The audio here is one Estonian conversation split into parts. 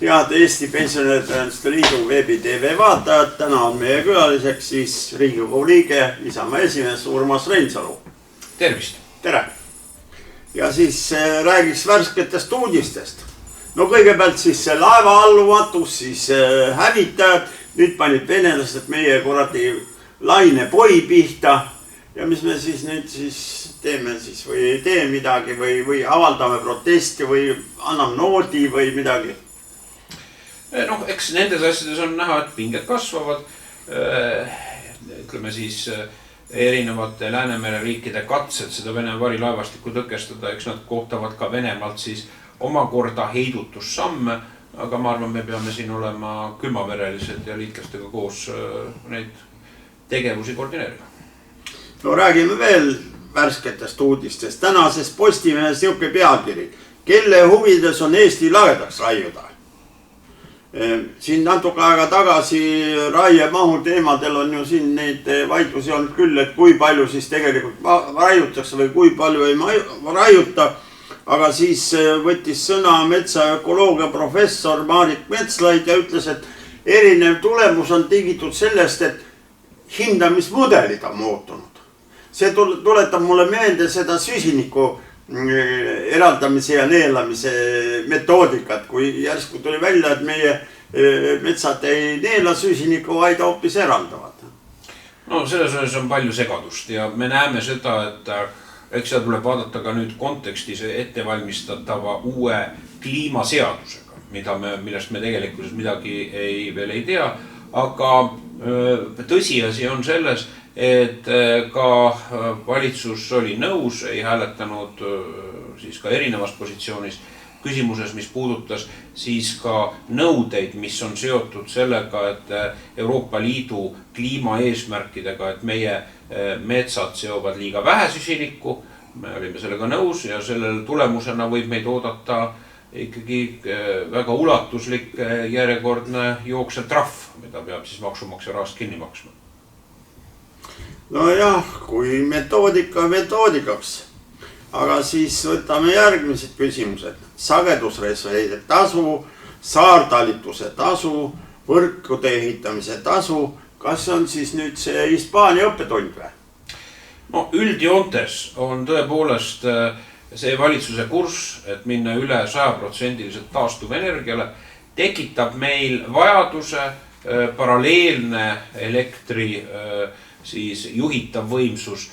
Head Eesti Pensionäride Liidu veebi TV vaatajad, täna on meie külaliseks siis Riigikogu liige, Isamaa esimees Urmas Reinsalu. Tervist! Tere! Ja siis räägiks värsketest uudistest. No kõigepealt siis see laeva allumatus, siis hävitajad, nüüd panid venelased meie kuradi lainepoi pihta. Ja mis me siis nüüd siis teeme siis või ei tee midagi või avaldame protesti või anname noodi või midagi? Noh, eks nendes asjades on näha, et pinged kasvavad. Ütleme siis erinevate Läänemere riikide katsed seda Vene varilaevastikku tõkestada, eks nad kohtavad ka Venemaalt siis omakorda heidutussamme, aga ma arvan, me peame siin olema külmaverelised ja liitlastega koos neid tegevusi koordineerima. No räägime veel värsketest uudistest. Tänases Postimehes niuke pealkiri. Kelle huvides on Eesti lagedaks raiuda? Siin natuke aega tagasi raiemahu teemadel on ju siin neid vaidlusi olnud küll, et kui palju siis tegelikult raiutakse või kui palju ei raiuta. Aga siis võttis sõna metsaökoloogia professor Maarik Metslaid ja ütles, et erinev tulemus on tingitud sellest, et hindamismudelid on muutunud. See tuletab mulle meelde seda süsiniku eraldamise ja neelamise metoodikat, kui järsku tuli välja, et meie metsad ei neela süsiniku, vaid hoopis eraldavad. No selles osas on palju segadust ja me näeme seda, et eks seda tuleb vaadata ka nüüd kontekstis ettevalmistatava uue kliimaseadusega, millest me tegelikult midagi veel ei tea, aga tõsiasi on selles, et ka valitsus oli nõus, ei hääletanud siis ka erinevas positsioonis küsimuses, mis puudutas siis ka nõudeid, mis on seotud sellega, et Euroopa Liidu kliimaeesmärkidega, et meie metsad seovad liiga vähe süsinikku. Me olime sellega nõus ja sellel tulemusena võib meid oodata ikkagi väga ulatuslik järjekordne jooksev trahv, mida peab siis maksumaksja rahast kinni maksma. No jah, kui metoodikaks, aga siis võtame järgmised küsimused. Sagedusreservide tasu, saartalituse tasu, võrkude ehitamise tasu. Kas on siis nüüd see Hispaania õppetund või? No üldjoontes on tõepoolest see valitsuse kurss, et minna üle 100% taastuvenergiale, tekitab meil vajaduse paralleelne elektri siis juhitav võimsus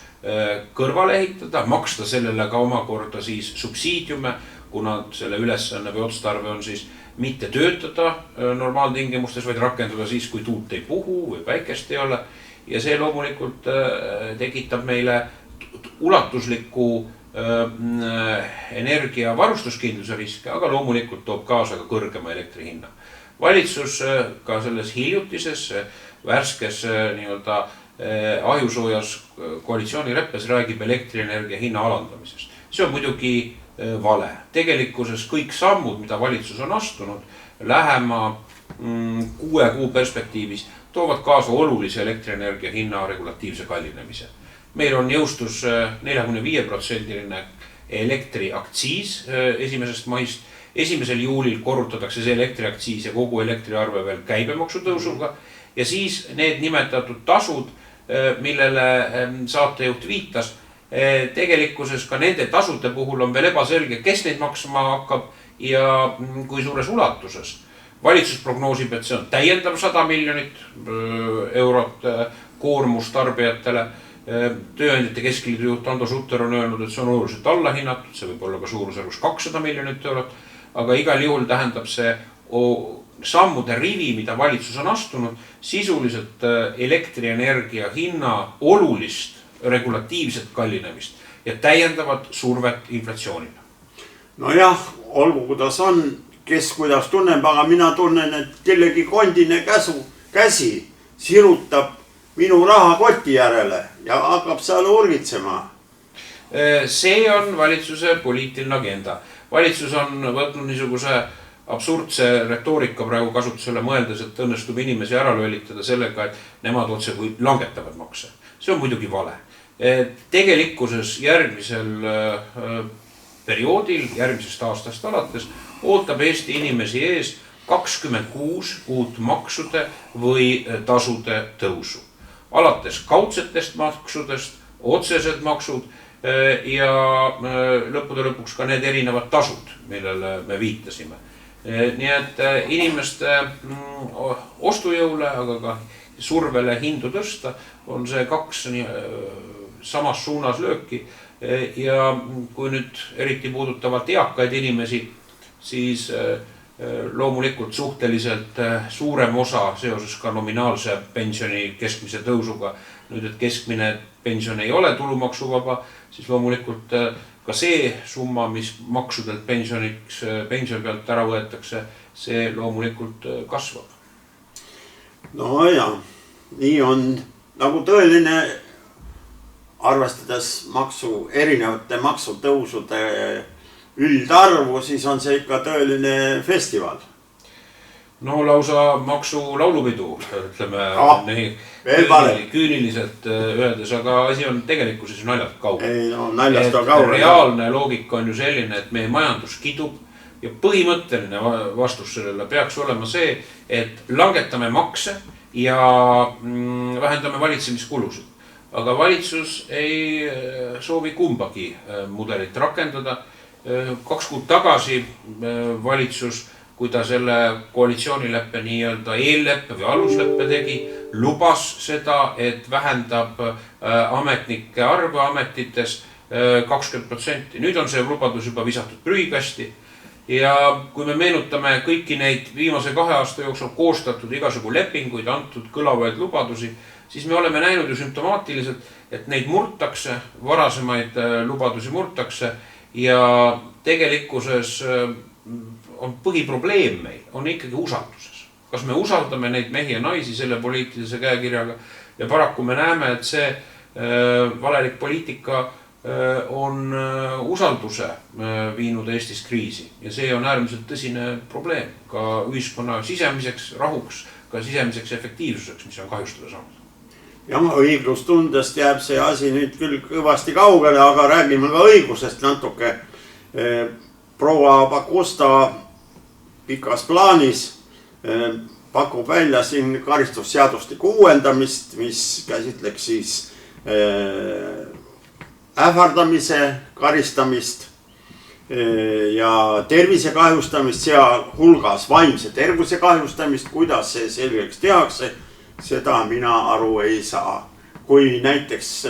kõrvale ehitada, maksta sellele ka omakorda siis subsiidiume, kuna selle ülesanne või otstarve on siis mitte töötada normaaltingimustes, vaid rakendada siis, kui tuult ei puhu või päikest ei ole. Ja see loomulikult tekitab meile ulatuslikku energia varustuskindluse riske, aga loomulikult toob kaasa ka kõrgema elektri hinna. Valitsus ka selles hiljutises värskes nii-öelda ahjusoojas koalitsioonileppes räägib elektrienergia hinna alandamisest. See on muidugi vale. Tegelikkuses kõik sammud, mida valitsus on astunud, lähema 6 kuu perspektiivis toovad kaasa olulise elektrienergia hinna regulatiivse kallinemise. Meil on jõustus 45% elektriaktsiis 1. maist. 1. juulil korrutatakse see elektriaktsiis ja kogu elektriarve veel käibemaksu tõusuga. Ja siis need nimetatud tasud, millele saatejuht viitas, tegelikkuses ka nende tasude puhul on veel ebaselge, kes neid maksma hakkab ja kui suures ulatuses. Valitsus prognoosib, et see on täiendav 100 miljonit eurot koormus tarbijatele. Tööandjate keskliidu juht Ando Sutter on öelnud, et see on oluliselt allahinnatud, see võib olla ka suurusjärgus 200 miljonit eurot, aga igal juhul tähendab see sammude rivi, mida valitsus on astunud, sisuliselt elektrienergia hinna olulist regulatiivset kallinemist ja täiendavat survet inflatsioonile. No jah, olgu kuidas on, kes kuidas tunneb, aga mina tunnen, et kellegi kondine käsi sirutab minu rahakoti järele ja hakkab seal urgitsema. See on valitsuse poliitiline agenda. Valitsus on võtnud niisuguse absurdse retoorika praegu kasutusele mõeldes, et õnnestub inimesi ära lollitada sellega, et nemad otse kui langetavad makse. See on muidugi vale. Tegelikkuses järgmisel perioodil, järgmisest aastast alates, ootab Eesti inimesi ees 26 uut maksude või tasude tõusu. Alates kaudsetest maksudest, otsesed maksud ja lõppude lõpuks ka need erinevad tasud, millele me viitasime. Nii et inimeste ostujõule, aga ka survele hindu tõsta on see 2 samas suunas lööki. Ja kui nüüd eriti puudutavalt eakaid inimesi, siis loomulikult suhteliselt suurem osa seoses ka nominaalse pensioni keskmise tõusuga. Nüüd, et keskmine pension ei ole tulumaksuvaba, siis loomulikult ka see summa, mis maksudelt pension pealt ära võetakse, see loomulikult kasvab. No ja, nii on nagu tõeline, arvestades erinevate maksutõusude üldarvu, siis on see ikka tõeline festival. No lausa maksu laulupidu, ütleme küüniliselt öeldes, aga asi on tegelikkuses naljalt kaugel. Ei, no naljast on kaugel. Reaalne loogika on ju selline, et meie majandus kidub ja põhimõtteline vastus sellele peaks olema see, et langetame makse ja vähendame valitsemiskulusid. Aga valitsus ei soovi kumbagi mudelit rakendada. 2 kuud tagasi valitsus, kui ta selle koalitsioonileppe nii-öelda eelleppe või alusleppe tegi, lubas seda, et vähendab ametnike arvu ametites 20%. Nüüd on see lubadus juba visatud prügikasti. Ja kui me meenutame kõiki neid viimase 2 aasta jooksul koostatud igasugu lepinguid, antud kõlavaid lubadusi, siis me oleme näinud ju sümptomaatiliselt, et neid murtakse, varasemaid lubadusi murtakse ja tegelikkuses on põhiprobleem meil, on ikkagi usalduses. Kas me usaldame neid mehi ja naisi selle poliitilise käekirjaga ja paraku me näeme, et see valelik poliitika on usalduse viinud Eestis kriisi ja see on äärmiselt tõsine probleem ka ühiskonna sisemiseks rahuks, ka sisemiseks efektiivsuseks, mis on kahjustada saanud. Ja õiglustundest jääb see asi nüüd küll kõvasti kaugele, aga räägime ka õigusest natuke. Proua Pakosta pikas plaanis pakub välja siin karistusseadustiku uuendamist, mis käsitleks siis ähvardamise karistamist ja tervise kahjustamist, sealhulgas vaimse tervise kahjustamist. Kuidas see selgeks tehakse, seda mina aru ei saa. Kui näiteks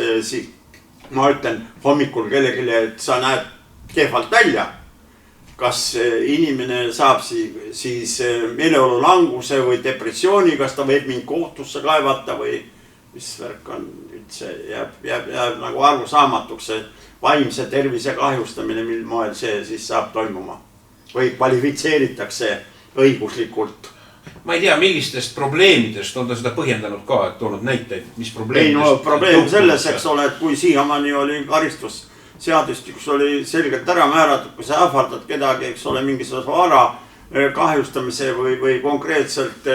ma ütlen hommikul kellelegi, et sa näed kehvalt välja, kas inimene saab siis meeleolu languse või depressiooni, kas ta võib mind kohtusse kaevata või mis värk on üldse, jääb nagu arvu saamatuks vaimse tervise kahjustamine, mil moel see siis saab toimuma või kvalifitseeritakse õiguslikult. Ma ei tea, millistest probleemidest on ta seda põhjendanud ka, et toonud näiteid, mis probleemidest. Ei, no probleem selles, eks ole, et kui siiamaani oli karistusseadustikus oli selgelt ära määratud, kui sa ähvardad kedagi, eks ole, mingisuguse vara kahjustamise või konkreetselt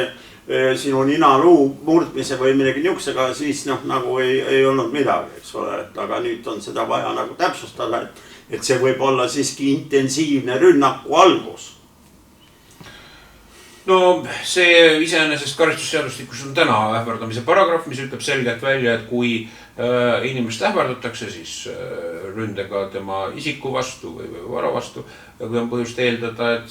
sinu ninaluu murdmise või midagi niuksega, siis nagu ei olnud midagi, eks ole, aga nüüd on seda vaja nagu täpsustada, et see võib olla siiski intensiivne rünnaku algus. No see iseenesest karistusseadustikus on täna ähvardamise paragrahv, mis ütleb selgelt välja, et kui inimest ähvardatakse, siis ründega tema isiku vastu või vara vastu. Ja kui on põhjust eeldada, et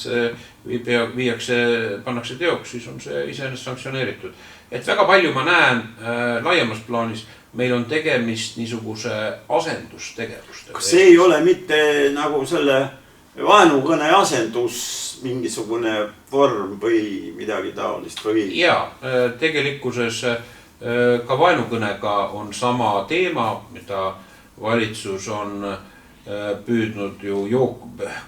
see pannakse teoks, siis on see iseenesest sanktsioneeritud. Et väga palju ma näen laiemas plaanis, meil on tegemist niisuguse asendustegevust. Kas see ei ole mitte nagu selle vaenukõne asendus mingisugune vorm või midagi taolist? Jaa, tegelikkuses ka vaenukõnega on sama teema, mida valitsus on püüdnud ju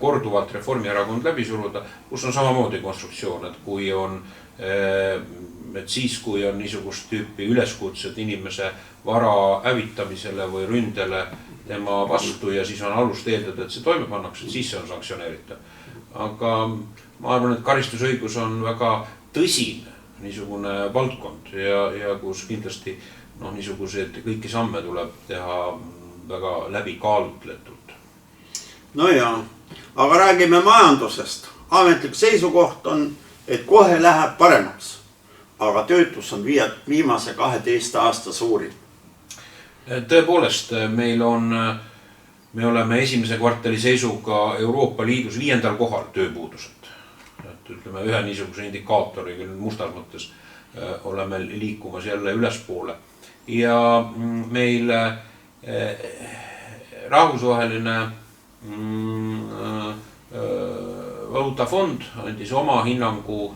korduvalt Reformierakond läbi suruda, kus on samamoodi konstruktsioon, et kui on, et siis kui on niisugust tüüpi üleskutsed inimese vara hävitamisele või ründele tema vastu ja siis on alust eeldada, et see toime pannakse, siis see on sanktsioneeritav. Aga ma arvan, et karistusõigus on väga tõsine niisugune valdkond ja kus kindlasti niisuguseid kõiki samme tuleb teha väga läbi kaalutletult. No jaa, aga räägime majandusest. Ametlik seisukoht on et kohe läheb paremaks. Aga töötus on viimase 12 aasta suurim. Tõepoolest, me oleme esimese kvartali seisuga Euroopa Liidus 5. kohal tööpuuduselt. Et ütleme, ühe niisuguse indikaatori küll mustas mõttes oleme liikumas jälle ülespoole. Ja meil rahvusvaheline valuutafond andis oma hinnangu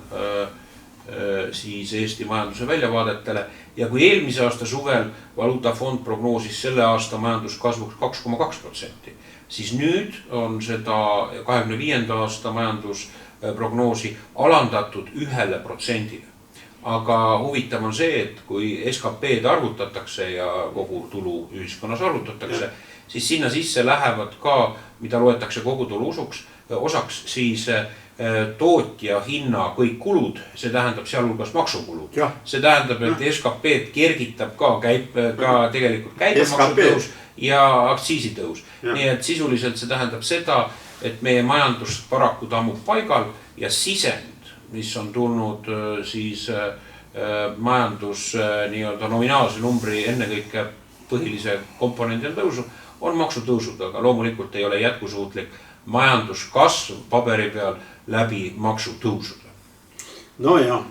siis Eesti majanduse väljavaadetele ja kui eelmise aasta suvel valuutafond prognoosis selle aasta majanduskasvuks 2,2%, siis nüüd on seda 25. aasta majandusprognoosi alandatud 1%. Aga huvitav on see, et kui SKP-d arvutatakse ja kogu tulu ühiskonnas arvutatakse, siis sinna sisse lähevad ka, mida loetakse kogutulu osaks, siis tootja hinna kõik kulud, see tähendab sealhulgas maksukulud. See tähendab, et SKP-d kergitab ka tegelikult käibemaksutõus ja aktsiisitõus. Nii et sisuliselt see tähendab seda, et meie majandus paraku tammub paigal ja sisend, mis on tulnud siis majandus nii-öelda nominaalse numbri ennekõike põhilise komponendil tõusu, on maksutõusud, aga loomulikult ei ole jätkusuutlik majanduskasv paberi peal läbi maksutõusude. No jah,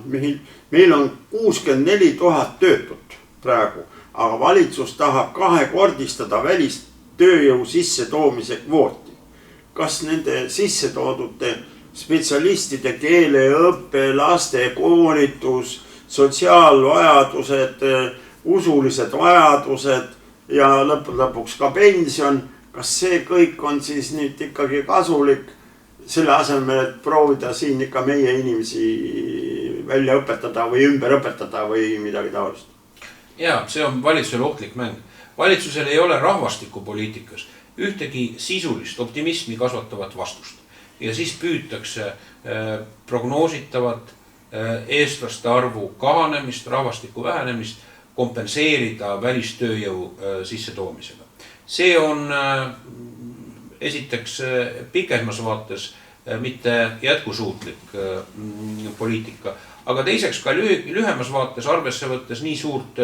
meil on 64 000 töötut praegu, aga valitsus tahab kahekordistada välistööjõu sissetoomise kvooti. Kas nende sissetoodute spetsialistide keeleõppe, laste koolitus, sotsiaalvajadused, usulised vajadused ja lõpuks ka pension, kas see kõik on siis nüüd ikkagi kasulik selle asemel, et proovida siin ikka meie inimesi välja õpetada või ümber õpetada või midagi taolist? Ja, see on valitsusel ohtlik mäng. Valitsusel ei ole rahvastikupoliitikas ühtegi sisulist optimismi kasvatavat vastust. Ja siis püütakse prognoositavat eestlaste arvu kahanemist, rahvastiku vähenemist kompenseerida välistööjõu sissetoomisega. See on esiteks pikemas vaates mitte jätkusuutlik poliitika, aga teiseks ka lühemas vaates arvesse võttes nii suurt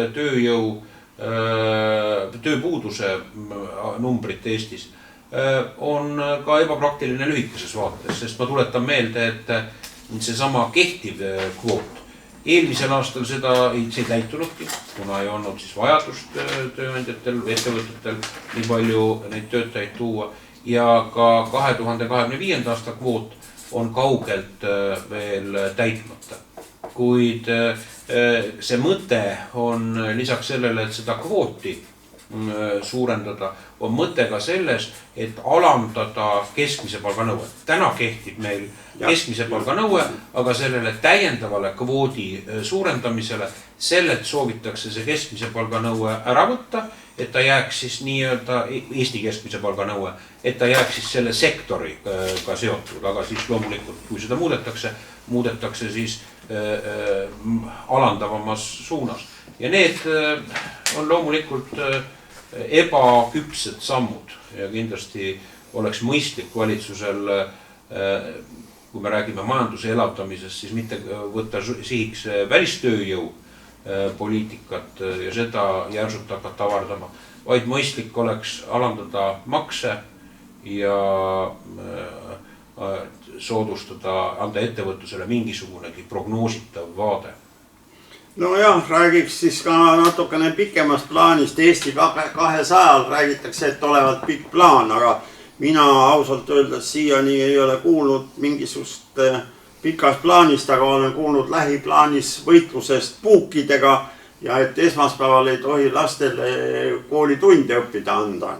tööpuuduse numbrit Eestis on ka ebapraktiline lühikeses vaates, sest ma tuletan meelde, et see sama kehtiv kvoot eelmisel aastal seda ei täitunudki, kuna ei olnud siis vajadust tööandjatel või ettevõtetel nii palju neid töötajaid tuua ja ka 2025. aasta kvoot on kaugelt veel täitmata. Kuid see mõte on lisaks sellele, et seda kvooti suurendada, on mõte ka selles, et alandada keskmise palga nõue. Täna kehtib meil keskmise palga nõue, aga sellele täiendavale kvoodi suurendamisele, sellelt soovitakse see keskmise palga nõue ära võtta, et ta jääks siis nii-öelda Eesti keskmise palga nõue, et ta jääks siis selle sektoriga seotud, aga siis loomulikult, kui seda muudetakse siis alandavamas suunas. Ja need on loomulikult ebaküpsed sammud ja kindlasti oleks mõistlik valitsusel, kui me räägime majanduse elavdamisest, siis mitte võtta sihiks välistööjõu poliitikat ja seda järsult hakata avardama, vaid mõistlik oleks alandada makse ja soodustada, anda ettevõtlusele mingisugunegi prognoositav vaade. No jah, räägiks siis ka natukene pikemast plaanist. Eesti 200 räägitakse, et olevat pikk plaan, aga mina ausalt öeldes siiani ei ole kuulnud mingisugust pikast plaanist, aga olen kuulnud lähiplaanis võitlusest puukidega ja et esmaspäeval ei tohi lastele koolitunde õppida anda.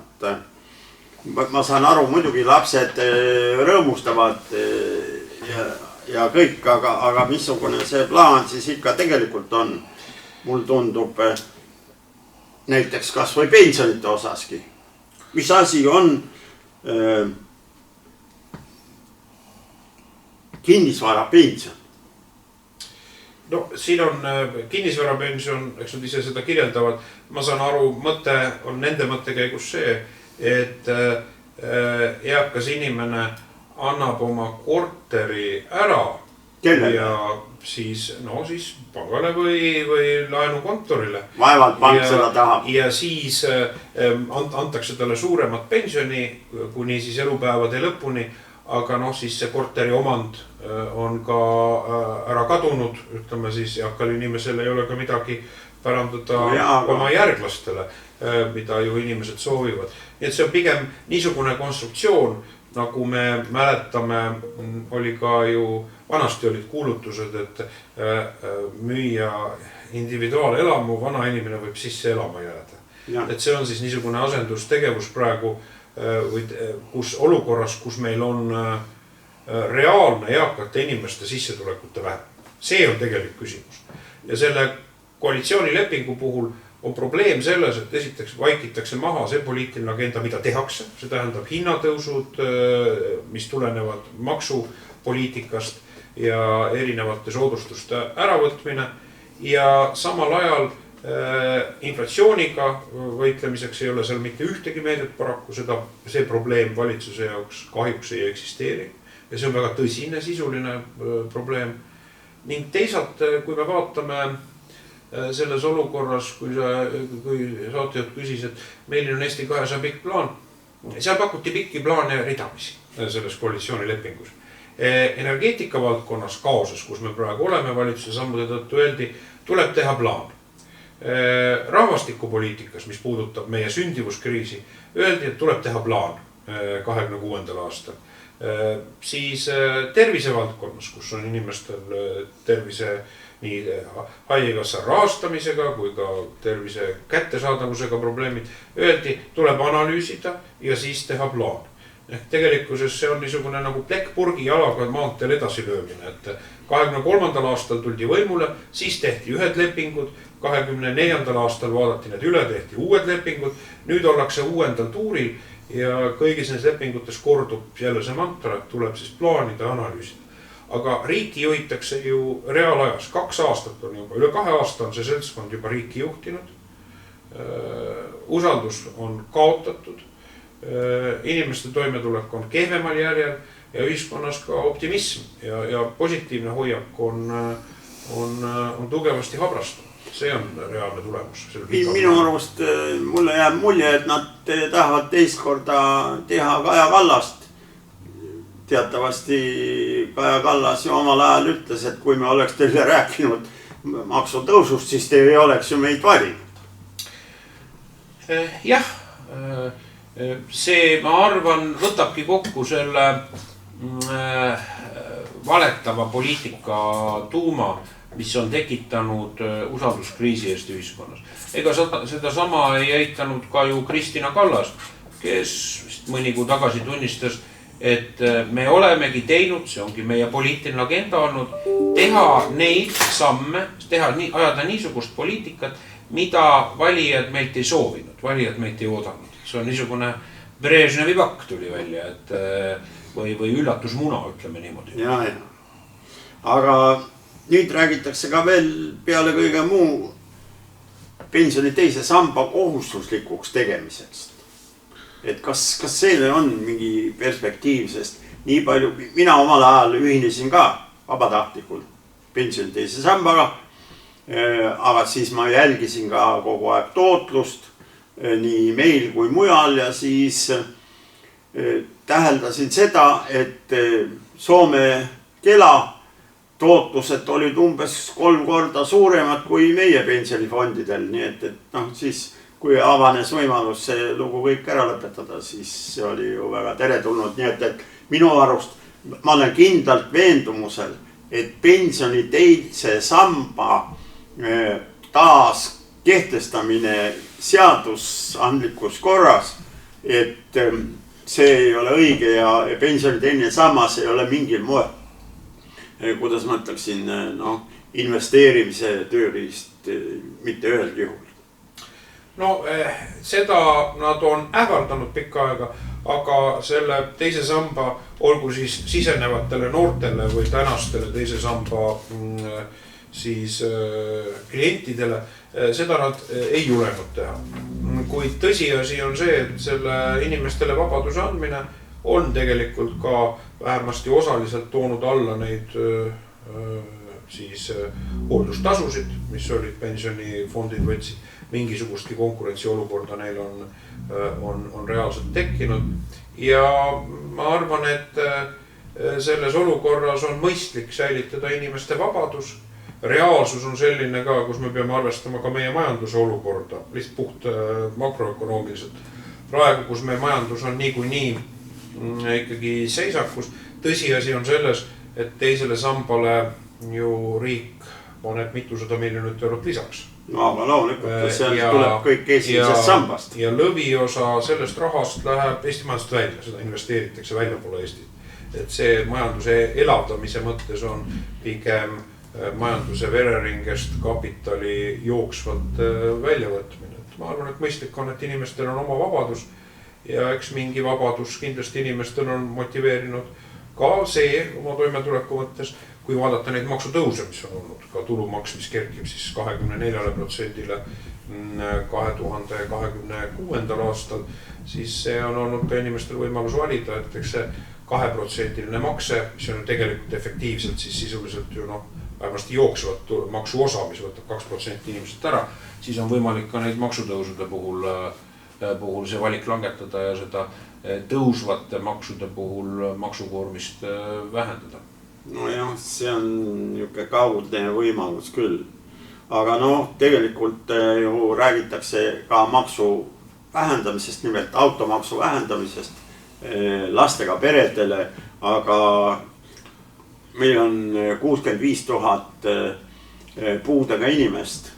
Ma saan aru, muidugi lapsed rõõmustavad ja kõik, aga missugune see plaan siis ikka tegelikult on, mul tundub näiteks kas või pensionite osaski. Mis asi on kinnisvarapension? No siin on kinnisvarapension, eks nad ise seda kirjeldavad. Ma saan aru, mõte on nende mõtte käigus see, et eakas inimene annab oma korteri ära Kellele? Ja siis pangale või laenukontorile. Vaevalt pank seda tahab. Ja siis antakse talle suuremat pensioni kuni siis elupäevade lõpuni, aga siis see korteri omand on ka ära kadunud, ütleme siis eakal inimesel ei ole ka midagi pärandada oma järglastele, mida ju inimesed soovivad. Nii et see on pigem niisugune konstruktsioon, nagu me mäletame, oli ka ju, vanasti olid kuulutused, et müüa individuaalelamu, vana inimene võib sisse elama jääda. Et see on siis niisugune asendustegevus praegu, kus olukorras, kus meil on reaalne eakate inimeste sissetulekute vähem. See on tegelik küsimus. Ja selle koalitsioonilepingu puhul on probleem selles, et esiteks vaikitakse maha see poliitiline agenda, mida tehakse. See tähendab hinnatõusud, mis tulenevad maksupoliitikast ja erinevate soodustuste äravõtmine. Ja samal ajal inflatsiooniga võitlemiseks ei ole seal mitte ühtegi meedet paraku, see probleem valitsuse jaoks kahjuks ei eksisteeri. Ja see on väga tõsine sisuline probleem. Ning teisalt, kui me vaatame selles olukorras, kui saatejuht küsis, et meil on Eesti 200 pikk plaan, seal pakuti pikki plaane ridamisi selles koalitsioonilepingus. Energeetika valdkonnas kaoses, kus me praegu oleme valitsuse sammude tõttu öeldi, tuleb teha plaan. Rahvastikupoliitikas, mis puudutab meie sündivuskriisi, öeldi, et tuleb teha plaan 2026. aastal. Siis tervisevaldkonnas, kus on inimestel tervise nii haigekassa rahastamisega kui ka tervise kättesaadavusega probleemid, öeldi, tuleb analüüsida ja siis teha plaan. Tegelikkuses see on niisugune nagu plekkpurgi jalaga maanteel edasi löömine, et 23. aastal tuldi võimule, siis tehti ühed lepingud, 24. aastal vaadati need üle, tehti uued lepingud, nüüd ollakse uuendal tuuril ja kõigis neis lepingutes kordub jälle see mantra, et tuleb siis plaanida ja analüüsida. Aga riiki juhitakse ju reaalajas, 2 aastat on juba, üle 2 aasta on see seltskond juba riiki juhtinud. Usaldus on kaotatud, inimeste toimetulek on kehvemal järjel ja ühiskonnas ka optimism ja positiivne hoiak on tugevasti habrastunud. See on reaalne tulemus. Minu arvust mulle jääb mulje, et nad tahavad teist korda teha Kaja Kallast. Teatavasti Kaja Kallas ju omal ajal ütles, et kui me oleks teile rääkinud maksutõusust, siis te ei oleks ju meid valinud. Jah, see, ma arvan, võtabki kokku selle valetava poliitika tuuma, mis on tekitanud usalduskriisi Eesti ühiskonnas. Ega seda sama ei eitanud ka ju Kristina Kallas, kes mõni kuu tagasi tunnistas, et me olemegi teinud, see ongi meie poliitiline agenda olnud, teha neid samme, ajada niisugust poliitikat, mida valijad meilt ei soovinud, valijad meilt ei oodanud. See on niisugune Brežnevi pakk tuli välja, või üllatusmuna, ütleme niimoodi. Ja. Aga nüüd räägitakse ka veel peale kõige muu pensioni teise samba kohustuslikuks tegemiseks. Et kas selle on mingi perspektiiv, sest nii palju, mina omal ajal ühinesin ka vabatahtlikult pensioni teise sambaga, aga siis ma jälgisin ka kogu aeg tootlust nii meil kui mujal ja siis täheldasin seda, et Soome Kela tootlused olid umbes 3 korda suuremad kui meie pensionifondidel, nii et siis kui avanes võimalus see lugu kõik ära lõpetada, siis see oli ju väga teretulnud. Nii et minu arust ma olen kindlalt veendumusel, et pensioni teise samba taas kehtestamine seadusandlikus korras, et see ei ole õige ja pensioni teine sammas ei ole mingil moel, kuidas ma ütleksin, investeerimise tööriist mitte ühelgi juhul. No seda nad on ähvardanud pikka aega, aga selle teise samba, olgu siis sisenevatele noortele või tänastele teise samba siis klientidele, seda nad ei julenud teha. Kuid tõsiasi on see, et selle inimestele vabaduse andmine on tegelikult ka vähemasti osaliselt toonud alla neid siis hooldustasusid, mis olid pensionifondid võtsid, mingisugustki konkurentsiolukorda neil on reaalselt tekkinud. Ja ma arvan, et selles olukorras on mõistlik säilitada inimeste vabadus. Reaalsus on selline ka, kus me peame arvestama ka meie majanduse olukorda, lihtsalt puht makroökonoomiliselt. Praegu, kus meie majandus on niikuinii ikkagi seisakus, tõsiasi on selles, et teisele sambale ju riik paneb mitusada miljonit eurot lisaks. No aga loomulikult, see tuleb kõik esimesest sambast. Ja lõviosa sellest rahast läheb Eesti majandust välja, seda investeeritakse välja poole Eestit. Et see majanduse elavdamise mõttes on pigem majanduse vereringest kapitali jooksvalt väljavõtmine. Ma arvan, et mõistlik on, et inimestel on oma vabadus ja eks mingi vabadus kindlasti inimestel on motiveerinud ka see oma toimetuleku mõttes, kui vaadata neid maksutõuse, mis on olnud, ka tulumaks, mis kerkib siis 24%-le 2026. aastal, siis see on olnud ka inimestel võimalus valida, et eks see 2%-line makse, mis on tegelikult efektiivselt siis sisuliselt ju vähemasti jooksvat maksu osa, mis võtab 2% inimesed ära, siis on võimalik ka neid maksutõusude puhul see valik langetada ja seda tõusvate maksude puhul maksukoormist vähendada. No jah, see on niisugune kaudne võimalus küll. Aga tegelikult ju räägitakse ka maksu vähendamisest, nimelt automaksu vähendamisest lastega peredele, aga meil on 65 000 puudega inimest.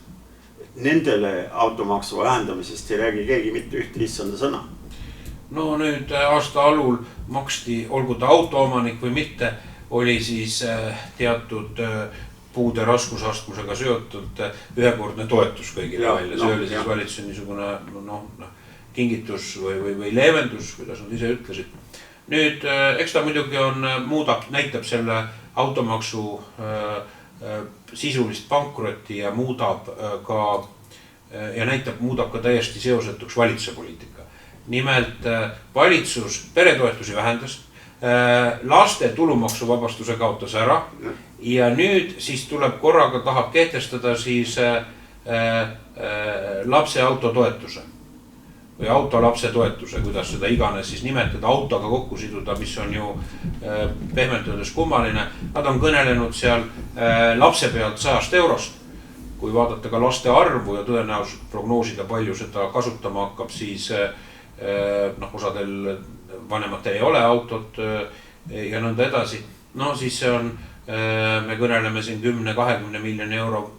Nendele automaksu vähendamisest ei räägi keegi mitte ühte issanda sõna. No nüüd aasta alul maksti, olgu ta autoomanik või mitte, oli siis teatud puude raskusastmusega seotud ühekordne toetus kõigile välja. See oli siis valitsuse niisugune kingitus või leevendus, kuidas nad ise ütlesid. Nüüd, eks ta muidugi näitab selle automaksu sisulist pankrotti ja muudab ka täiesti seosetuks valitsuse poliitika. Nimelt valitsus peretoetusi vähendas, laste tulumaksuvabastuse kaotas ära ja nüüd siis tuleb korraga tahab kehtestada siis lapse autotoetuse või autolapse toetuse, kuidas seda iganes siis nimetada, autoga kokku siduda, mis on ju pehmelt öeldes kummaline. Nad on kõnelenud seal lapse pealt 100 eurost. Kui vaadata ka laste arvu ja tõenäoliselt prognoosida palju seda kasutama hakkab, siis osadel vanematel ei ole autot ja nõnda edasi. Siis see on, me kõneleme siin 10-20 miljoni euro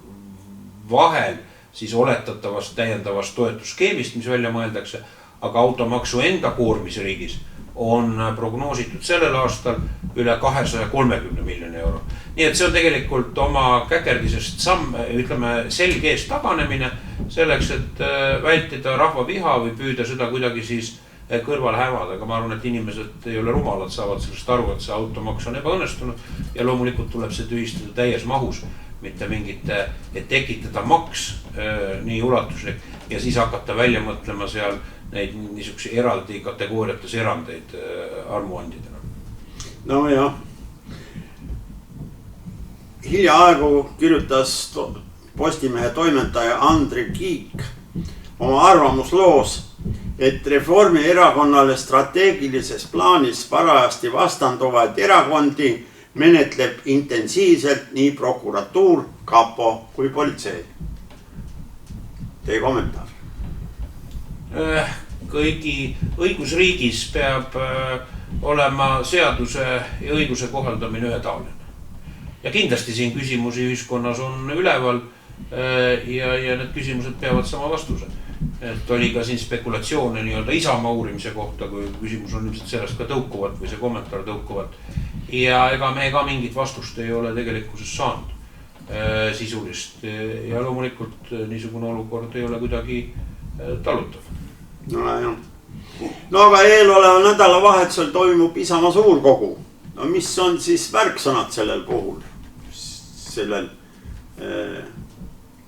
vahel siis oletatavast täiendavast toetusskeemist, mis välja mõeldakse, aga automaksu enda koormis riigis on prognoositud sellel aastal üle 230 miljoni euro. Nii et see on tegelikult oma käkerdisest selge eest taganemine selleks, et vältida rahva viha või püüda seda kuidagi siis kõrval hämada, aga ma arvan, et inimesed ei ole rumalad, saavad sellest aru, et see automaks on ebaõnnestunud ja loomulikult tuleb see tühistada täies mahus, mitte mingite, et tekitada maks nii ulatuslik ja siis hakata välja mõtlema seal neid niisuguse eraldi kategooriates erandeid armuandidena. No jah. Hiljaaegu kirjutas Postimehe toimetaja Andri Kiik oma arvamusloos, et Reformierakonnale strateegilises plaanis parajasti vastanduvaid erakondi menetleb intensiivselt nii prokuratuur, kapo kui politsei. Teie kommentaar? Kõigi õigusriigis peab olema seaduse ja õiguse kohaldamine ühetaoline. Ja kindlasti siin küsimusi ühiskonnas on üleval ja need küsimused peavad sama vastuse. Et oli ka siin spekulatsioone nii-öelda Isamaa uurimise kohta, kui küsimus on ilmselt sellest ka tõukuvat või see kommentaar tõukuvat. Ja ega me ka mingit vastust ei ole tegelikkuses saanud sisulist ja loomulikult niisugune olukord ei ole kuidagi talutav. No aga eeloleva nädalavahetusel toimub Isamaa suurkogu. No mis on siis märksõnad sellel puhul? Sellel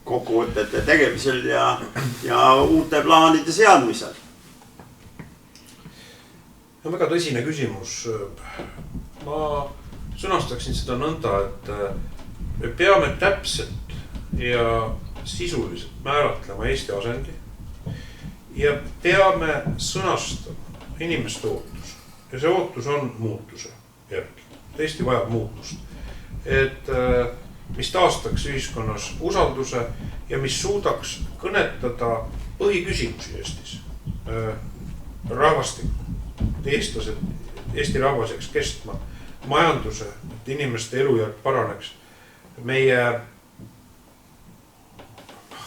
kokkuvõtete tegemisel ja uute plaanide seadmisel? On väga tõsine küsimus. Ma sõnastaksin seda nõnda, et me peame täpselt ja sisuliselt määratlema Eesti asendi ja peame sõnastama inimeste ootus. Ja see ootus on muutuse järgi. Eesti vajab muutust. Et mis taastaks ühiskonnas usalduse ja mis suudaks kõnetada põhiküsimusi Eestis. Rahvastikku, eestlased, Eesti rahvas jääks kestma, majanduse, et inimeste elujärg paraneks, meie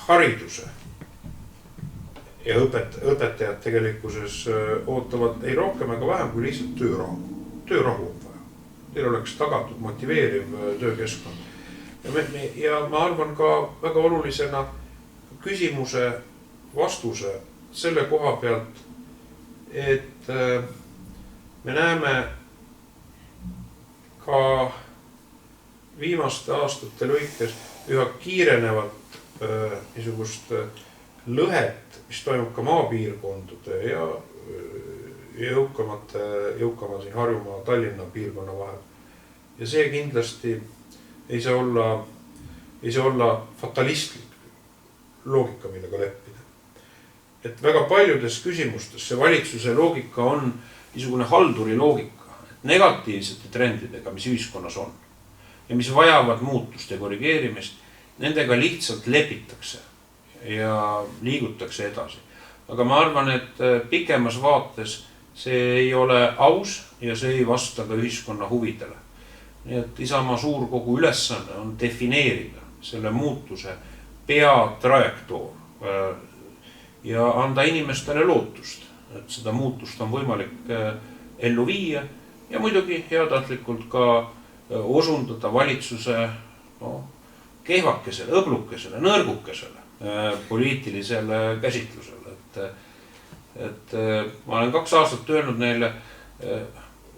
hariduse ja õpetajad tegelikkuses ootavad ei rohkem ega vähem kui lihtsalt töörahu. Töörahu on vaja. Teil oleks tagatud motiveeriv töökeskkond. Ja ma arvan ka väga olulisena küsimuse vastuse selle koha pealt, et me näeme ka viimaste aastate lõikes üha kiirenevat niisugust lõhet, mis toimub ka maapiirkondade ja jõukama siin Harjumaa, Tallinna piirkonna vahel. Ja see kindlasti ei saa olla fatalistlik loogika, millega leppida. Et väga paljudes küsimustes see valitsuse loogika on niisugune halduri loogika, et negatiivsete trendidega, mis ühiskonnas on ja mis vajavad muutust ja korrigeerimist, nendega lihtsalt lepitakse ja liigutakse edasi. Aga ma arvan, et pikemas vaates see ei ole aus ja see ei vasta ka ühiskonna huvidele. Nii et Isamaa suurkogu ülesanne on defineerida selle muutuse peatrajektoor ja anda inimestele lootust, et seda muutust on võimalik ellu viia ja muidugi heatahtlikult ka osundada valitsuse kehvakesele, õblukesele, nõrgukesele poliitilisele käsitlusele. Et ma olen 2 aastat öelnud neile,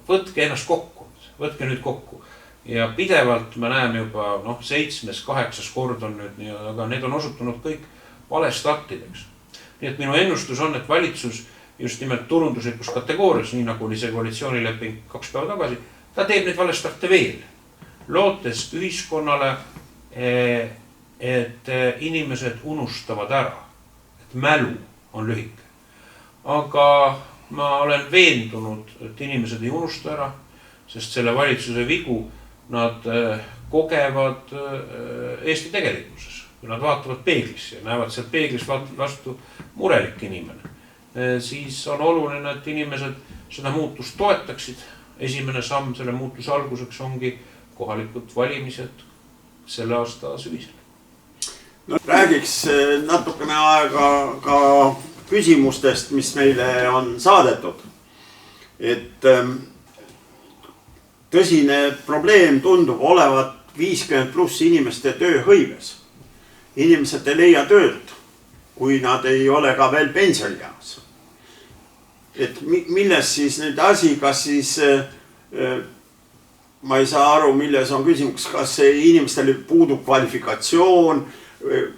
võtke ennast kokku, võtke nüüd kokku. Ja pidevalt me näeme juba 7-8 kord on nüüd, aga need on osutunud kõik valestartideks. Nii et minu ennustus on, et valitsus just nimelt turunduslikus kategoorias, nii nagu oli see koalitsioonileping 2 päeva tagasi, ta teeb neid valestarte veel, lootes ühiskonnale, et inimesed unustavad ära, et mälu on lühike. Aga ma olen veendunud, et inimesed ei unusta ära, sest selle valitsuse vigu nad kogevad Eesti tegelikkuses. Kui nad vaatavad peeglisse ja näevad seal peeglis vastu murelik inimene, siis on oluline, et inimesed seda muutust toetaksid. Esimene samm selle muutuse alguseks ongi kohalikud valimised selle aasta sügisel. No, räägiks natukene aega ka küsimustest, mis meile on saadetud. Et tõsine probleem tundub olevat 50+ inimeste tööhõives. Inimesed ei leia tööd, kui nad ei ole ka veel pensionieas. Et milles siis nüüd asi, kas siis, ma ei saa aru, milles on küsimus, kas inimestel puudub kvalifikatsioon,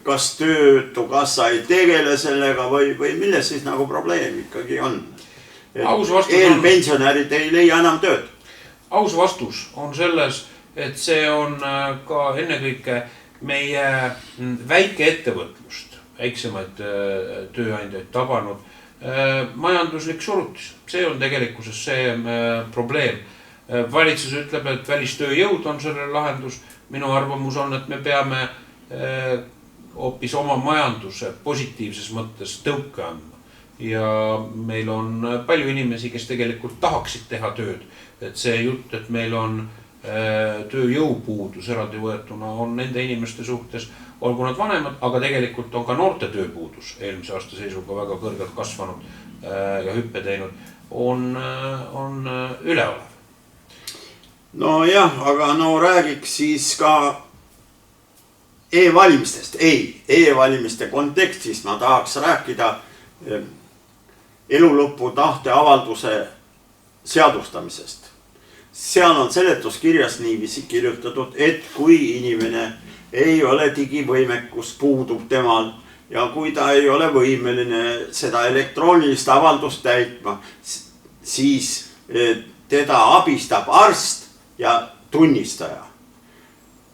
kas töötukassa ei tegele sellega või milles siis nagu probleem ikkagi on? Eelpensionärid ei leia enam tööd. Aus vastus on selles, et see on ka ennekõike meie väikeettevõtlust, väiksemaid tööandjaid tabanud majanduslik surutis. See on tegelikkuses see probleem. Valitsus ütleb, et välistööjõud on selle lahendus. Minu arvamus on, et me peame hoopis oma majanduse positiivses mõttes tõuke andma. Ja meil on palju inimesi, kes tegelikult tahaksid teha tööd. Et see jutt, et meil on tööjõupuudus eraldi võetuna, on nende inimeste suhtes, olgu nad vanemad, aga tegelikult on ka noorte tööpuudus eelmise aasta seisuga väga kõrgelt kasvanud ja hüppe teinud, on üleolev. No jah, aga räägiks siis ka e-valimistest. E-valimiste kontekstis ma tahaks rääkida elulõpu tahteavalduse seadustamisest. Seal on seletuskirjas niiviisi kirjutatud, et kui inimene ei ole digivõimekus, puudub temal ja kui ta ei ole võimeline seda elektroonilist avaldust täitma, siis teda abistab arst ja tunnistaja.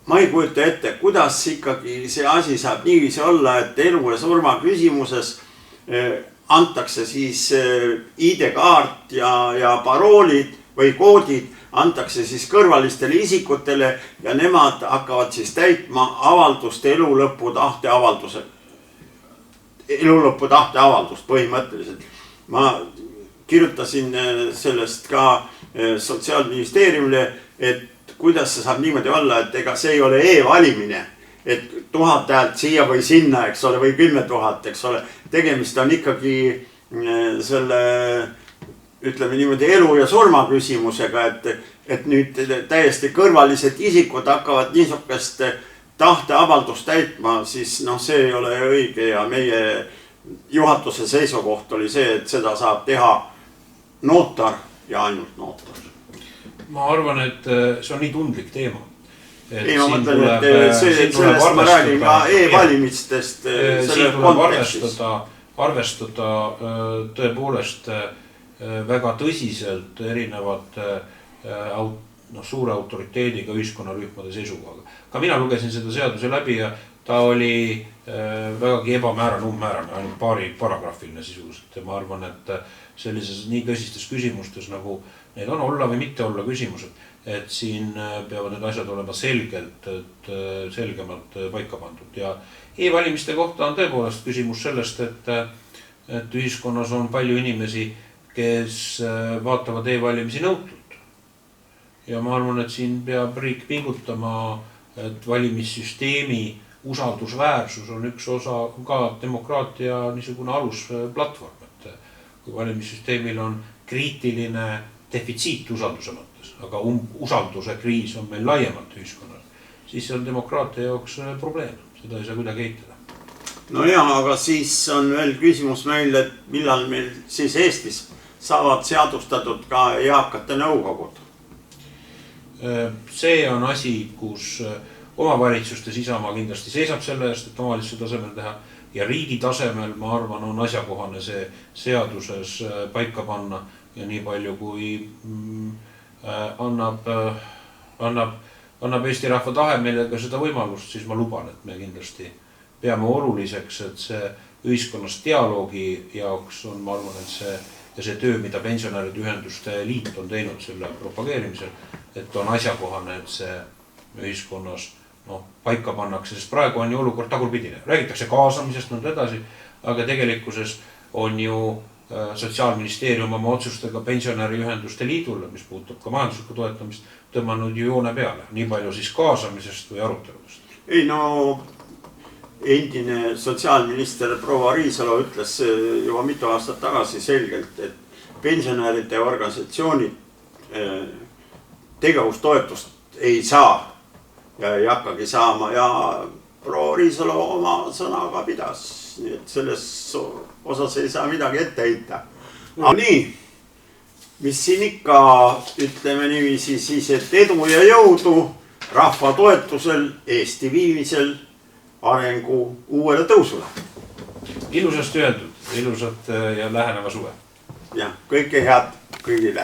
Ma ei kujuta ette, kuidas ikkagi see asi saab niiviisi olla, et elu ja surma küsimuses antakse siis ID-kaart ja paroolid või koodid antakse siis kõrvalistele isikutele ja nemad hakkavad siis täitma avaldust elulõpu tahteavaldust põhimõtteliselt. Ma kirjutasin sellest ka Sotsiaalministeeriumile, et kuidas see saab niimoodi olla, et ega see ei ole e-valimine, et 1000 häält siia või sinna, eks ole, või 10 000, eks ole. Tegemist on ikkagi selle, ütleme niimoodi, elu ja surma küsimusega, et nüüd täiesti kõrvalised isikud hakkavad niisugust tahteavaldust täitma, siis see ei ole õige ja meie juhatuse seisukoht oli see, et seda saab teha notar ja ainult notar. Ma arvan, et see on nii tundlik teema. Ei, ma mõtlen, et sellest ma räägin ka e-valimistest. Siin tuleb arvestada tõepoolest väga tõsiselt erinevad suure autoriteediga ühiskonnarühmade seisukohaga. Ka mina lugesin seda seaduse läbi ja ta oli vägagi ebamäärane, umbmäärane, ainult paari paragrahviline sisuliselt. Ja ma arvan, et sellises nii tõsistes küsimustes nagu need on olla või mitte olla küsimused, et siin peavad need asjad olema selgemalt paika pandud. Ja e-valimiste kohta on tõepoolest küsimus sellest, et ühiskonnas on palju inimesi, kes vaatavad e-valimisi nõutult. Ja ma arvan, et siin peab riik pingutama, et valimissüsteemi usaldusväärsus on üks osa ka demokraatia niisugune alusplatvorm, et kui valimissüsteemil on kriitiline defitsiit usalduse mõttes, aga usalduse kriis on meil laiemalt ühiskonnas, siis see on demokraatia jaoks probleem, seda ei saa kuidagi eitada. No jaa, aga siis on veel küsimus meil, et millal meil siis Eestis saavad seadustatud ka eakate nõukogud? See on asi, kus omavalitsustes Isamaa kindlasti seisab selle eest, et omavalitsuse tasemel teha ja riigi tasemel, ma arvan, on asjakohane see seaduses paika panna ja nii palju, kui annab Eesti rahva tahe meile ka seda võimalust, siis ma luban, et me kindlasti peame oluliseks, et see ühiskonnas dialoogi jaoks on, ma arvan, et see töö, mida pensionäride ühenduste liit on teinud selle propageerimisel, et on asjakohane, et see ühiskonnas paika pannakse, sest praegu on ju olukord tagurpidine. Räägitakse kaasamisest nõnda edasi, aga tegelikkuses on ju Sotsiaalministeerium oma otsustega pensionäri ühenduste liidule, mis puudutab ka majanduslikku toetamist, tõmmanud ju joone peale. Nii palju siis kaasamisest või aruteludest? Ei, endine sotsiaalminister proua Riisalo ütles juba mitu aastat tagasi selgelt, et pensionäride organisatsioonid tegevustoetust ei saa ja ei hakkagi saama ja proua Riisalo oma sõnaga pidas. Nii et selles osas ei saa midagi ette heita. Aga nii, mis siin ikka ütleme niiviisi siis, et edu ja jõudu rahva toetusel Eesti viimisel arengu uuele tõusule. Ilusasti öeldud, ilusat ja läheneva suve. Ja kõike head kõigile.